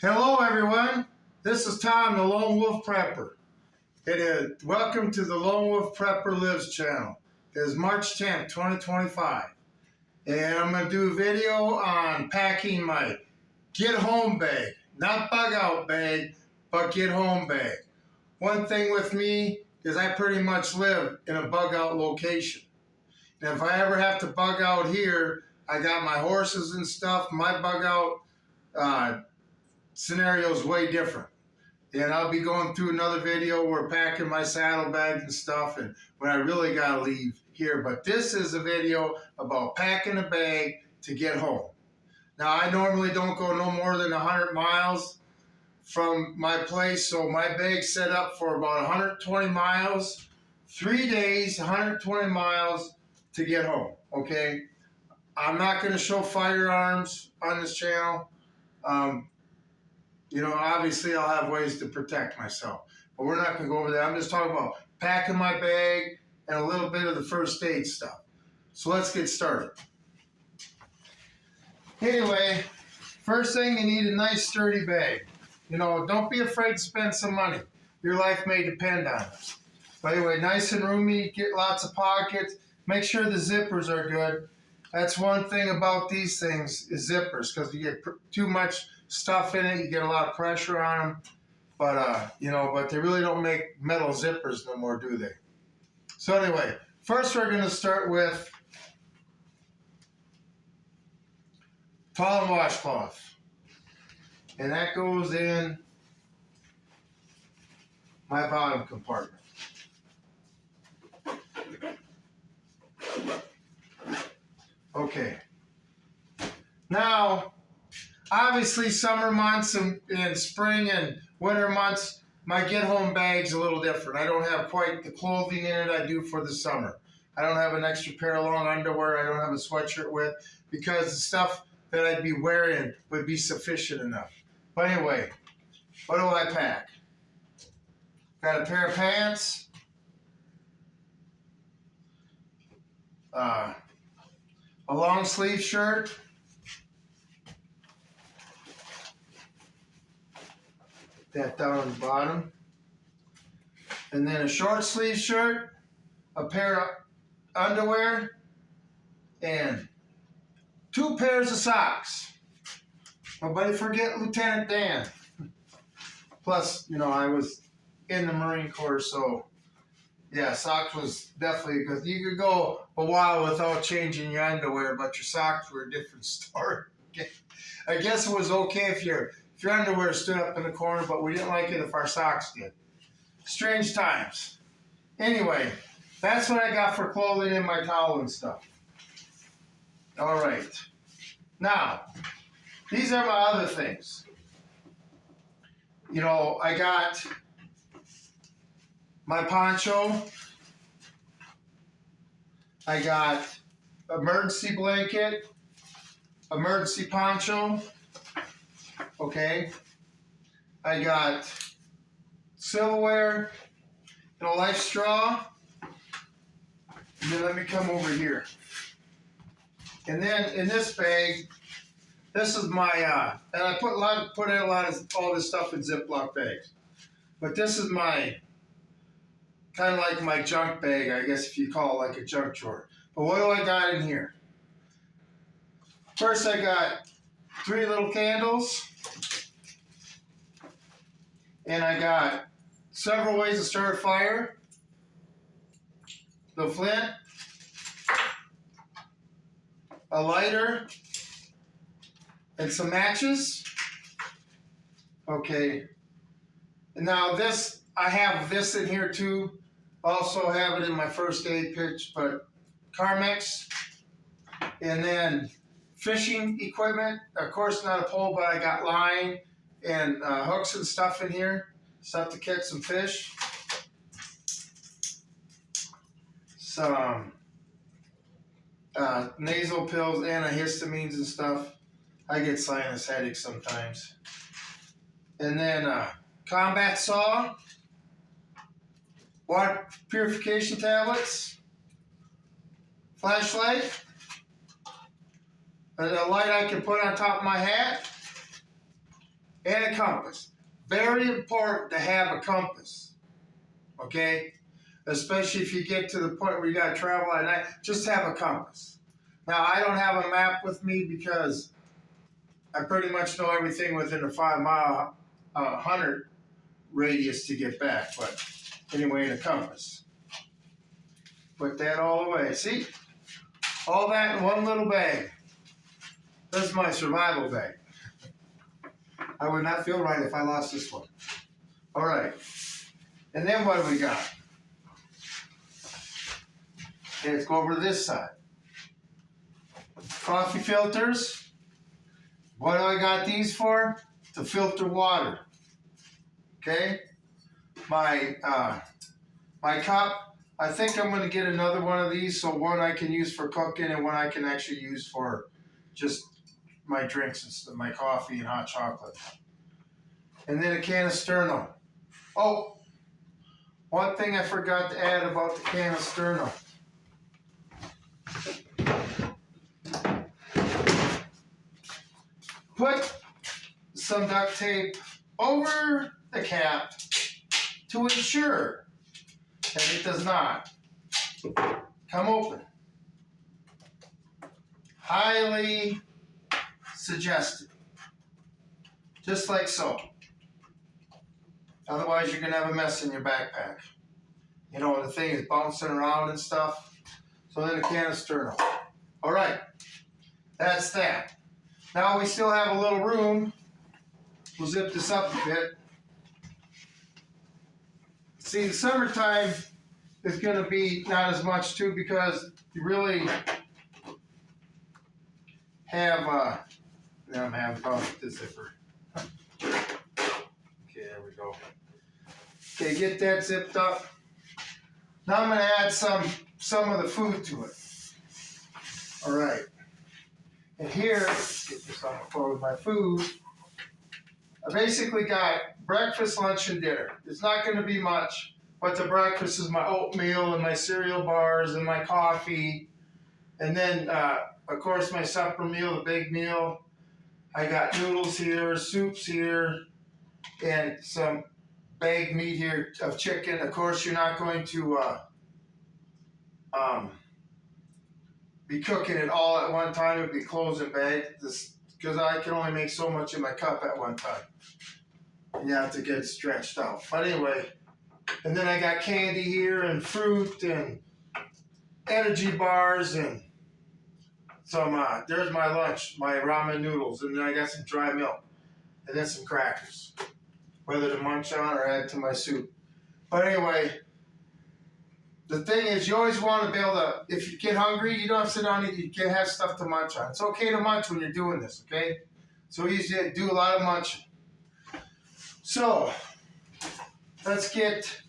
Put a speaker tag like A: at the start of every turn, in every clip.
A: Hello everyone, this is Tom, the Lone Wolf Prepper. Welcome to the Lone Wolf Prepper Lives channel. It is March 10th, 2025. And I'm going to do a video on packing my get home bag. Not bug out bag, but get home bag. One thing with me is I pretty much live in a bug out location. And if I ever have to bug out here, I got my horses and stuff, my bug out scenario is way different. And I'll be going through another video where packing my saddlebags and stuff and when I really gotta leave here. But this is a video about packing a bag to get home. Now I normally don't go no more than 100 miles from my place, so my bag's set up for about 120 miles, 3 days, 120 miles to get home, okay? I'm not gonna show firearms on this channel. You know, obviously I'll have ways to protect myself, but we're not going to go over that. I'm just talking about packing my bag and a little bit of the first aid stuff. So let's get started. Anyway, first thing, you need a nice sturdy bag. You know, don't be afraid to spend some money. Your life may depend on it. But anyway, nice and roomy, get lots of pockets. Make sure the zippers are good. That's one thing about these things is zippers, because you get too much stuff in it, you get a lot of pressure on them, but you know, but they really don't make metal zippers no more, do they? So anyway, first we're going to start with towel and washcloth, and that goes in my bottom compartment. Okay, now obviously, summer months and spring and winter months, my get-home bag's a little different. I don't have quite the clothing in it I do for the summer. I don't have an extra pair of long underwear. I don't have a sweatshirt with, because the stuff that I'd be wearing would be sufficient enough. But anyway, what do I pack? Got a pair of pants, a long sleeve shirt, that down on the bottom, and then a short sleeve shirt, a pair of underwear, and 2 pairs of socks. Nobody forget Lieutenant Dan. Plus, you know, I was in the Marine Corps, so yeah, socks was definitely good. You could go a while without changing your underwear, but your socks were a different story. I guess it was okay if your underwear stood up in the corner, but we didn't like it if our socks did. Strange times. Anyway, that's what I got for clothing and my towel and stuff. All right. Now, these are my other things. You know, I got my poncho. I got emergency blanket, emergency poncho. Okay, I got silverware and a life straw. And then let me come over here. And then in this bag, this is my and I put in a lot of all this stuff in Ziploc bags. But this is my kind of like my junk bag, I guess if you call it like a junk drawer. But what do I got in here? First, I got 3 little candles. And I got several ways to start a fire. The flint, a lighter, and some matches. Okay. And now this, I have this in here too. Also have it in my first aid pitch, but Carmex. And then fishing equipment. Of course, not a pole, but I got line and hooks and stuff in here, stuff to catch some fish. Some nasal pills, antihistamines and stuff. I get sinus headaches sometimes. And then combat saw, water purification tablets, flashlight, and a light I can put on top of my hat, and a compass. Very important to have a compass, okay? Especially if you get to the point where you got to travel at night, just have a compass. Now, I don't have a map with me because I pretty much know everything within a 5 mile, 100 radius to get back, but anyway, in a compass. Put that all away. See? All that in one little bag. This is my survival bag. I would not feel right if I lost this one. All right. And then what do we got? Okay, let's go over to this side. Coffee filters. What do I got these for? To filter water. Okay? My cup, I think I'm going to get another one of these, so one I can use for cooking and one I can actually use for just my drinks and stuff, my coffee and hot chocolate. And then a can of Sterno. Oh, one thing I forgot to add about the can of Sterno. Put some duct tape over the cap to ensure that it does not come open. Highly suggested. Just like so. Otherwise, you're going to have a mess in your backpack. You know, the thing is bouncing around and stuff. So then a can of Sterno. All right. That's that. Now we still have a little room. We'll zip this up a bit. See, the summertime is going to be not as much too because you really have, now I'm having problems with this zipper. Okay, there we go. Okay, get that zipped up. Now I'm going to add some of the food to it. All right. And here, let's get this on the floor with my food. I basically got breakfast, lunch, and dinner. It's not going to be much, but the breakfast is my oatmeal and my cereal bars and my coffee. And then, of course, my supper meal, the big meal. I got noodles here, soups here, and some bagged meat here of chicken. Of course, you're not going to be cooking it all at one time. It would be closed and bagged because I can only make so much in my cup at one time. You have to get it stretched out. But anyway, and then I got candy here and fruit and energy bars and some, there's my lunch, my ramen noodles, and then I got some dry milk and then some crackers, whether to munch on or add to my soup. But anyway, the thing is, you always want to be able to, if you get hungry, you don't have to sit down and you can have stuff to munch on. It's okay to munch when you're doing this, okay? So you do a lot of munching. So, let's get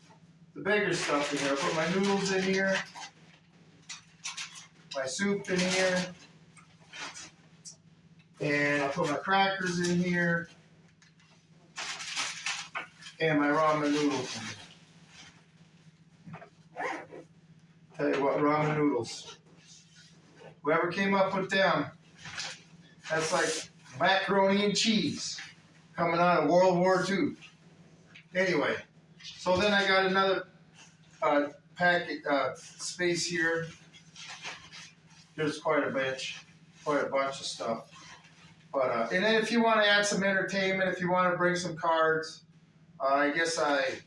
A: the bigger stuff in here. I'll put my noodles in here, my soup in here, and I'll put my crackers in here, and my ramen noodles in here. Tell you what, ramen noodles. Whoever came up with them, that's like macaroni and cheese coming out of World War II. Anyway, so then I got another packet space here. There's quite a bunch of stuff. But and then if you want to add some entertainment, if you want to bring some cards, I guess I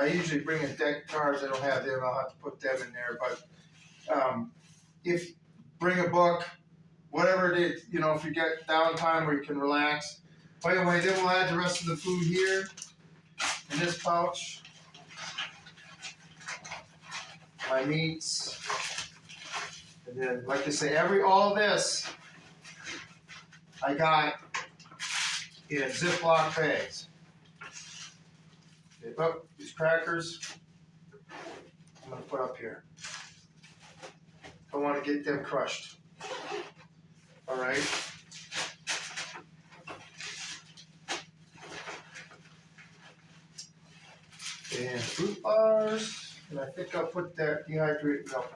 A: usually bring a deck of cards. I don't have them. I'll have to put them in there. But if bring a book, whatever it is, you know, if you get downtime where you can relax. By the way, then we'll add the rest of the food here in this pouch. My meats. And then, like I say, all this I got in Ziploc bags. Okay, oh, these crackers I'm going to put up here. I want to get them crushed. All right. And fruit bars. And I think I'll put that dehydrated milk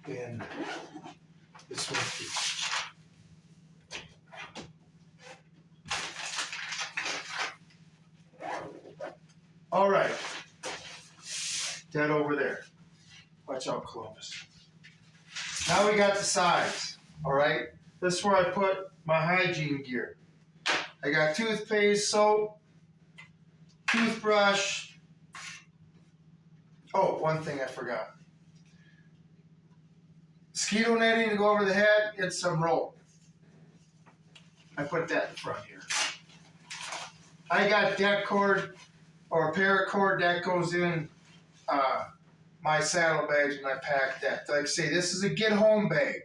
A: in this one too. That over there. Watch out, Columbus. Now we got the sides, all right? This is where I put my hygiene gear. I got toothpaste, soap, toothbrush. Oh, one thing I forgot. Mosquito netting to go over the head, and some rope. I put that in front here. I got deck cord or paracord that goes in my saddlebags when I pack that. Like I say, this is a get home bag.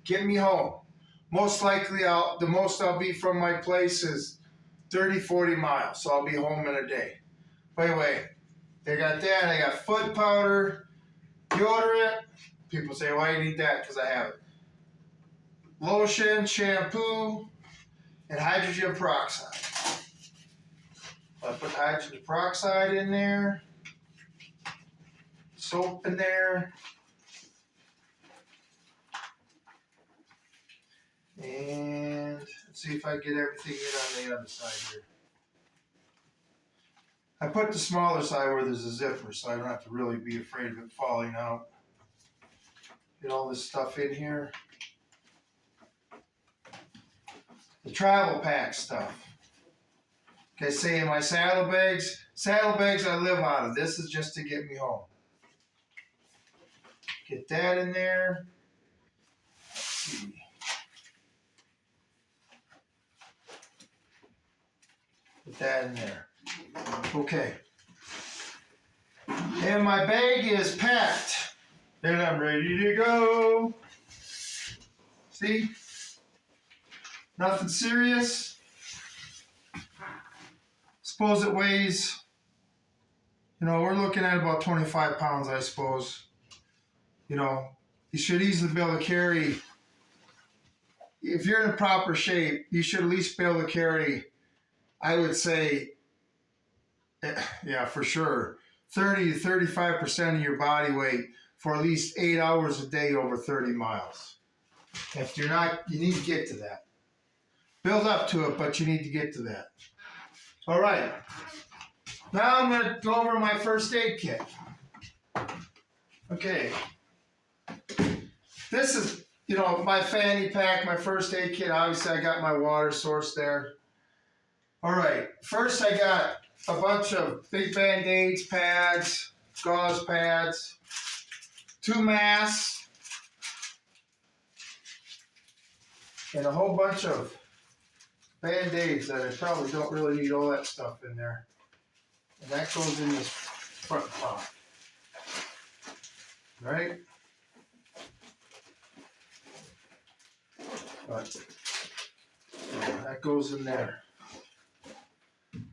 A: Get me home. Most likely, the most I'll be from my place is 30, 40 miles, so I'll be home in a day. By the way, they got that. I got foot powder, deodorant. People say, why do you need that? Because I have it. Lotion, shampoo, and hydrogen peroxide. I put hydrogen peroxide in there. Soap in there. And let's see if I get everything in on the other side here. I put the smaller side where there's a zipper so I don't have to really be afraid of it falling out. Get all this stuff in here. The travel pack stuff. Okay, say in my saddlebags I live out of. This is just to get me home. Get that in there. Let's see. Put that in there. Okay. And my bag is packed. And I'm ready to go. See? Nothing serious. Suppose it weighs, we're looking at about 25 pounds, I suppose. You should easily be able to carry, if you're in a proper shape, you should at least be able to carry, I would say, yeah, for sure, 30 to 35% of your body weight for at least 8 hours a day over 30 miles. If you're not, you need to get to that. Build up to it, but you need to get to that. All right. Now I'm going to go over my first aid kit. Okay. This is, my fanny pack, my first aid kit. Obviously, I got my water source there. All right. First, I got a bunch of big Band-Aids, pads, gauze pads, 2 masks, and a whole bunch of Band-Aids that I probably don't really need all that stuff in there. And that goes in this front pocket. Right? But that goes in there.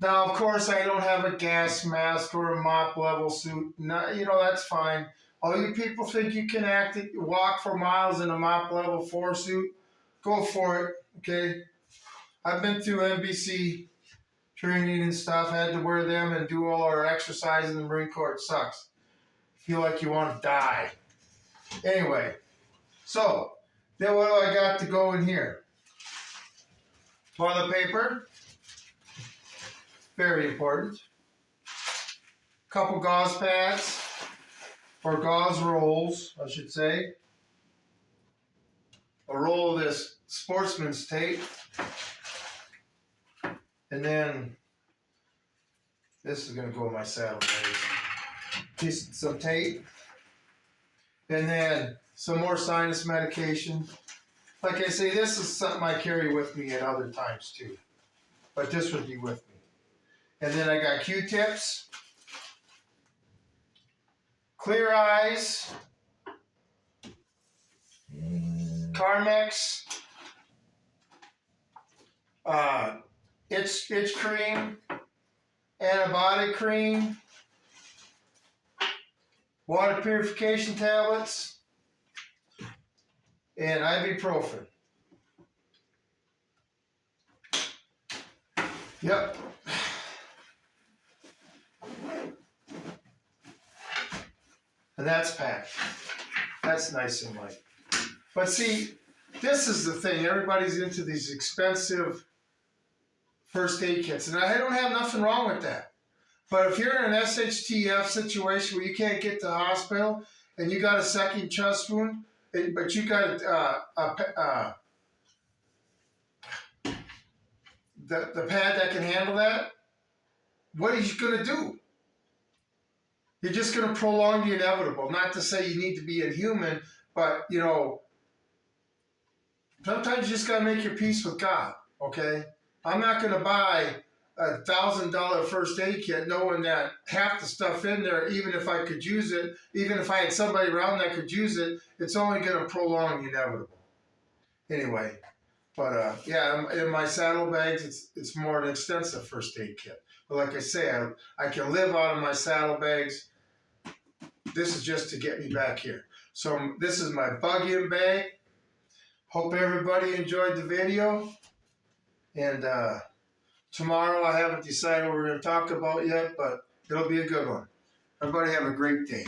A: Now, of course, I don't have a gas mask or a mop level suit. No, that's fine. All you people think you can walk for miles in a mop level 4 suit, go for it, okay? I've been through NBC training and stuff. I had to wear them and do all our exercise in the Marine Corps. It sucks. Feel like you want to die. Anyway, so then what do I got to go in here? Toilet paper. Very important. Couple gauze pads, or gauze rolls, I should say. A roll of this sportsman's tape. And then this is going to go in my saddlebags. Some tape. And then some more sinus medication. Like I say, this is something I carry with me at other times too. But this would be with me. And then I got Q-tips, Clear Eyes, Carmex, itch cream, antibiotic cream, water purification tablets, and ibuprofen. Yep. And that's packed. That's nice and light. But see, this is the thing. Everybody's into these expensive first aid kits. And I don't have nothing wrong with that. But if you're in an SHTF situation where you can't get to the hospital and you got a second chest wound, but you got the pad that can handle that, what are you going to do? You're just going to prolong the inevitable. Not to say you need to be inhuman, but, you know, sometimes you just got to make your peace with God, okay? I'm not going to buy a $1,000 first aid kit knowing that half the stuff in there, even if I could use it, even if I had somebody around that could use it, it's only going to prolong the inevitable. Anyway, but yeah, in my saddlebags, it's more an extensive first aid kit. But like I say, I can live out of my saddlebags. This is just to get me back here. So this is my bug-in bag. Hope everybody enjoyed the video. And tomorrow I haven't decided what we're going to talk about yet, but it'll be a good one. Everybody have a great day.